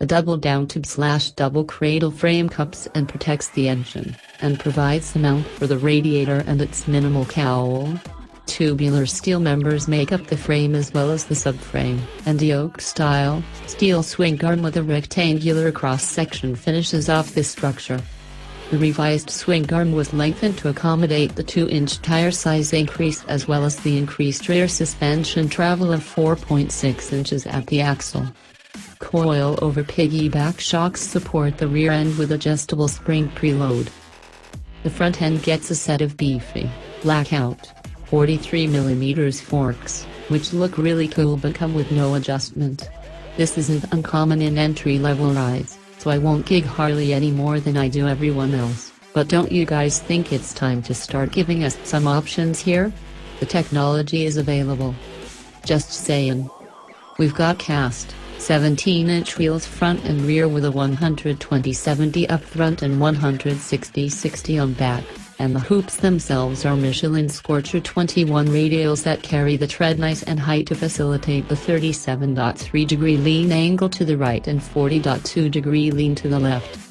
double down tube/double cradle frame cups and protects the engine, and provides the mount for the radiator and its minimal cowl. Tubular steel members make up the frame as well as the subframe, and yoke-style, steel swing arm with a rectangular cross-section finishes off this structure. The revised swing arm was lengthened to accommodate the 2-inch tire size increase as well as the increased rear suspension travel of 4.6 inches at the axle. Coil-over piggyback shocks support the rear end with adjustable spring preload. The front end gets a set of beefy, blackout, 43mm forks, which look really cool but come with no adjustment. This isn't uncommon in entry-level rides, so I won't gig Harley any more than I do everyone else, but don't you guys think it's time to start giving us some options here? The technology is available. Just saying. We've got cast, 17-inch wheels front and rear with a 120/70 up front and 160/60 on back. And the hoops themselves are Michelin Scorcher 21 radials that carry the tread nice and height to facilitate the 37.3 degree lean angle to the right and 40.2 degree lean to the left.